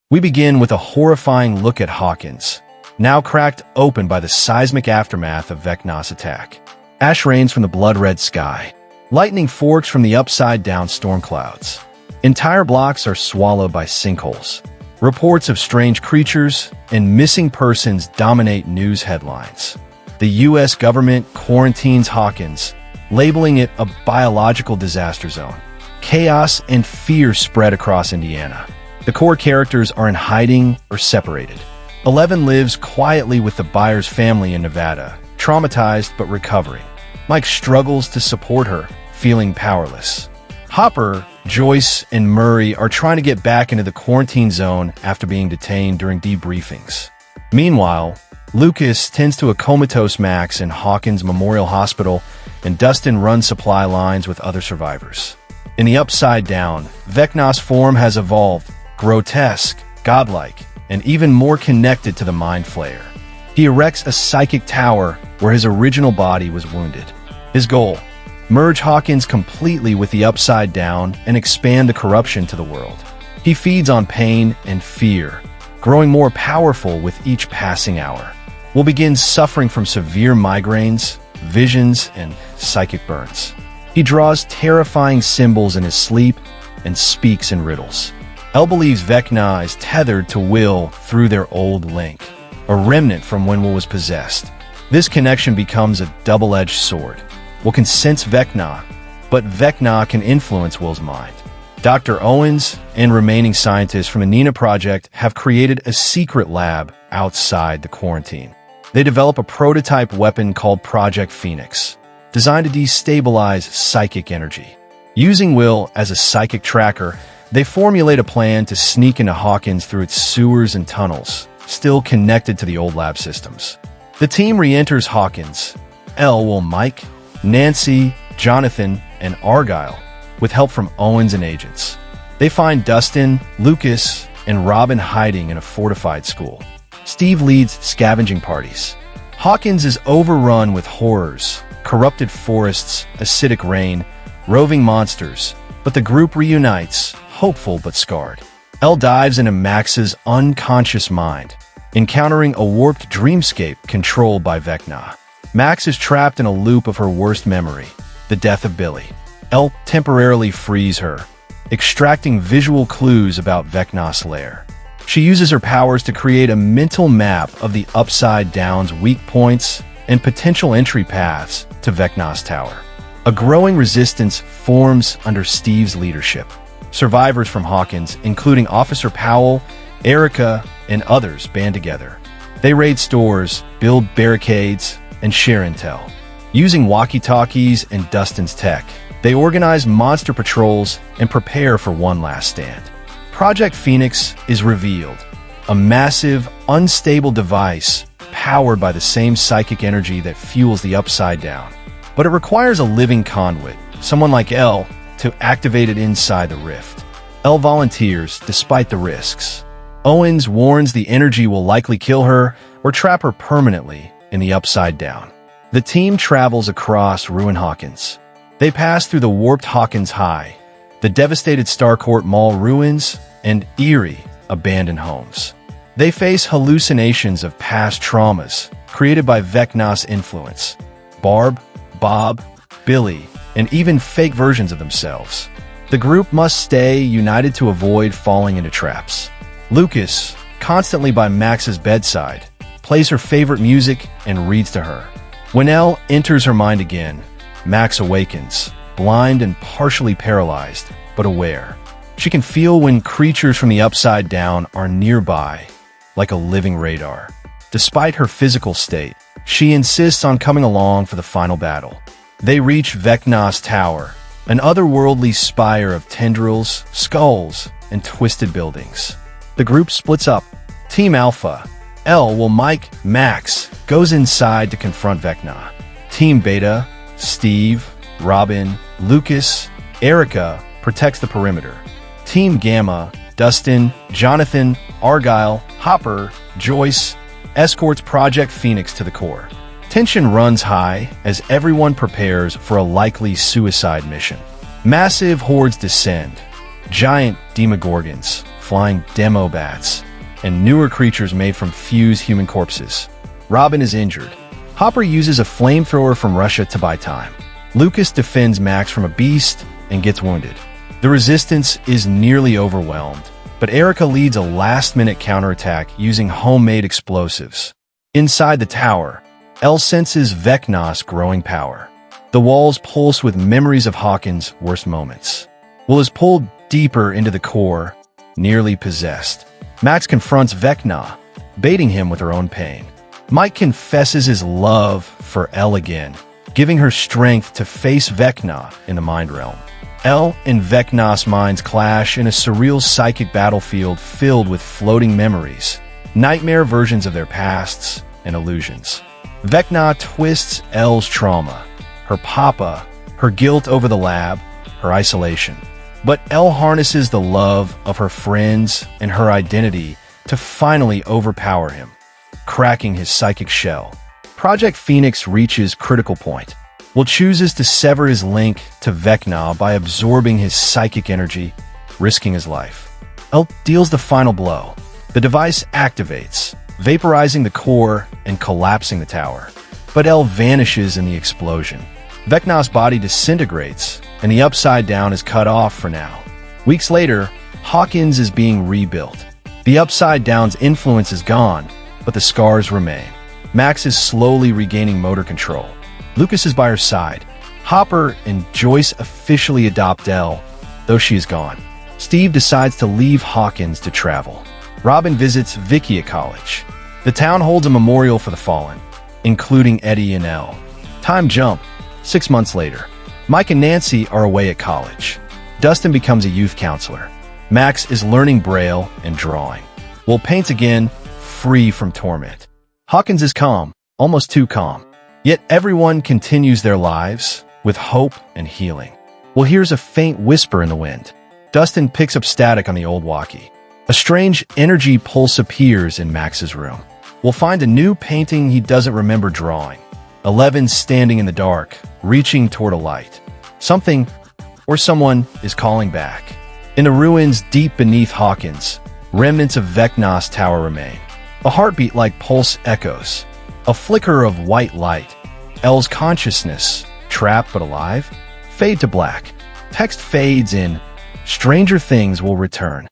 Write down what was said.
We begin with a horrifying look at Hawkins, now cracked open by the seismic aftermath of Vecna's attack. Ash rains from the blood-red sky. Lightning forks from the upside-down storm clouds. Entire blocks are swallowed by sinkholes. Reports of strange creatures and missing persons dominate news headlines. The U.S. government quarantines Hawkins, labeling it a biological disaster zone. Chaos and fear spread across Indiana. The core characters are in hiding or separated. Eleven lives quietly with the Byers family in Nevada, traumatized but recovering. Mike struggles to support her, feeling powerless. Hopper, Joyce, and Murray are trying to get back into the quarantine zone after being detained during debriefings. Meanwhile, Lucas tends to a comatose Max in Hawkins Memorial Hospital, and Dustin runs supply lines with other survivors. In the Upside Down, Vecna's form has evolved, grotesque, godlike, and even more connected to the Mind Flayer. He erects a psychic tower where his original body was wounded. His goal: merge Hawkins completely with the Upside Down and expand the corruption to the world. He feeds on pain and fear, growing more powerful with each passing hour. Will begin suffering from severe migraines, visions, and psychic burns. He draws terrifying symbols in his sleep and speaks in riddles. El believes Vecna is tethered to Will through their old link, a remnant from when Will was possessed. This connection becomes a double-edged sword. Will can sense Vecna, but Vecna can influence Will's mind. Dr. Owens and remaining scientists from the Nina Project have created a secret lab outside the quarantine. They develop a prototype weapon called Project Phoenix, designed to destabilize psychic energy. Using Will as a psychic tracker, they formulate a plan to sneak into Hawkins through its sewers and tunnels, still connected to the old lab systems. The team re-enters Hawkins. Will, Mike, Nancy, Jonathan, and Argyle, with help from Owens and agents. They find Dustin, Lucas, and Robin hiding in a fortified school. Steve leads scavenging parties. Hawkins is overrun with horrors, corrupted forests, acidic rain, roving monsters, but the group reunites, hopeful but scarred. Elle dives into Max's unconscious mind, encountering a warped dreamscape controlled by Vecna. Max is trapped in a loop of her worst memory, the death of Billy. Elle temporarily frees her, extracting visual clues about Vecna's lair. She uses her powers to create a mental map of the Upside Down's weak points and potential entry paths to Vecna's tower. A growing resistance forms under Steve's leadership. Survivors from Hawkins, including Officer Powell, Erica, and others, band together. They raid stores, build barricades, and share intel. Using walkie-talkies and Dustin's tech, they organize monster patrols and prepare for one last stand. Project Phoenix is revealed, a massive, unstable device powered by the same psychic energy that fuels the Upside Down. But it requires a living conduit, someone like Elle, to activate it inside the rift. Elle volunteers despite the risks. Owens warns the energy will likely kill her or trap her permanently in the Upside Down. The team travels across ruined Hawkins. They pass through the warped Hawkins High, the devastated Starcourt Mall ruins, and eerie, abandoned homes. They face hallucinations of past traumas created by Vecna's influence. Barb, Bob, Billy, and even fake versions of themselves. The group must stay united to avoid falling into traps. Lucas, constantly by Max's bedside, plays her favorite music and reads to her. When Elle enters her mind again, Max awakens, blind and partially paralyzed, but aware. She can feel when creatures from the Upside Down are nearby, like a living radar. Despite her physical state, she insists on coming along for the final battle. They reach Vecna's tower, an otherworldly spire of tendrils, skulls, and twisted buildings. The group splits up. Team Alpha, Elle, Mike, Max, goes inside to confront Vecna. Team Beta, Steve, Robin, Lucas, Erica protects the perimeter. Team Gamma, Dustin, Jonathan, Argyle, Hopper, Joyce, escorts Project Phoenix to the core. Tension runs high as everyone prepares for a likely suicide mission. Massive hordes descend, giant demogorgons, flying demo bats, and newer creatures made from fused human corpses. Robin is injured. Hopper uses a flamethrower from Russia to buy time. Lucas defends Max from a beast and gets wounded. The Resistance is nearly overwhelmed, but Erica leads a last-minute counterattack using homemade explosives. Inside the tower, Elle senses Vecna's growing power. The walls pulse with memories of Hawkins' worst moments. Will is pulled deeper into the core, nearly possessed. Max confronts Vecna, baiting him with her own pain. Mike confesses his love for Elle again, giving her strength to face Vecna in the mind realm. Elle and Vecna's minds clash in a surreal psychic battlefield filled with floating memories, nightmare versions of their pasts, and illusions. Vecna twists Elle's trauma, her papa, her guilt over the lab, her isolation. But Elle harnesses the love of her friends and her identity to finally overpower him, cracking his psychic shell. Project Phoenix reaches critical point. Will chooses to sever his link to Vecna by absorbing his psychic energy, risking his life. Elle deals the final blow. The device activates, vaporizing the core and collapsing the tower. But Elle vanishes in the explosion. Vecna's body disintegrates, and the Upside Down is cut off for now. Weeks later, Hawkins is being rebuilt. The Upside Down's influence is gone, but the scars remain. Max is slowly regaining motor control. Lucas is by her side. Hopper and Joyce officially adopt Elle, though she is gone. Steve decides to leave Hawkins to travel. Robin visits Vicky at college. The town holds a memorial for the fallen, including Eddie and Elle. Time jump. 6 months later, Mike and Nancy are away at college. Dustin becomes a youth counselor. Max is learning Braille and drawing. Will paints again, free from torment. Hawkins is calm, almost too calm. Yet everyone continues their lives with hope and healing. Will hears a faint whisper in the wind. Dustin picks up static on the old walkie. A strange energy pulse appears in Max's room. Will find a new painting he doesn't remember drawing. 11 standing in the dark, reaching toward a light. Something or someone is calling back. In the ruins deep beneath Hawkins, remnants of Vecna's tower remain. A heartbeat-like pulse echoes. A flicker of white light. Elle's consciousness, trapped but alive, fade to black. Text fades in. Stranger things will return.